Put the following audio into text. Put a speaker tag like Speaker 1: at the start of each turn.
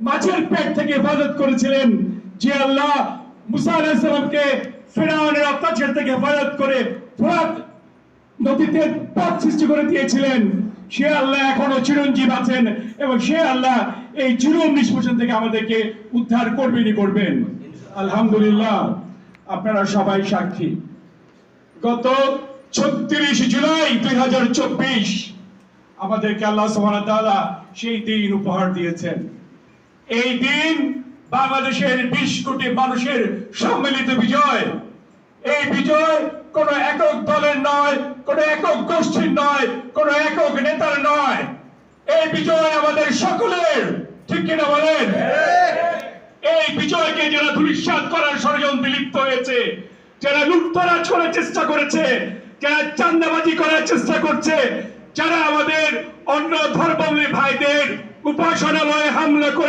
Speaker 1: মাছের পেট থেকে হেফাজত করেছিলেন, যে আল্লাহ মুসা আলাইহিস সালামকে ফিরআউনের অত্যাচার থেকে হেফাজত করে ফোরাত নদীতে পথ সৃষ্টি করে দিয়েছিলেন, সে আল্লাহ এখনো চিরঞ্জীব আছেন এবং সে আল্লাহ এই জুলুম নিষ্পেষণ থেকে আমাদেরকে উদ্ধার করবেনই করবেন। আলহামদুলিল্লাহ, আপনারা সবাই সাক্ষী। গত ৩৬ জুলাই ২০২৪ আমাদেরকে আল্লাহ সুবহানাহু ওয়া তাআলা সেই দিন উপহার দিয়েছেন। এই দিন বাংলাদেশের ২০ কোটি মানুষের সম্মিলিত বিজয়। এই বিজয় কোন একক দলের নয়, কোন একক গোষ্ঠীর নয়, কোন একক নেতার নয়। এই বিজয় আমাদের সকলের, ঠিক কিনা বলেন? এই বিজয়কে যারা ধূলিসাৎ করার ষড়যন্ত্রে লিপ্ত হয়েছে, যারা লুটতরাজ করার চেষ্টা করেছে, যারা চাঁদাবাজি করার চেষ্টা করছে, যারা আমাদের অন্য ধর্মাবলম্বী ভাইদের উপাসনালয়ে হামলা করে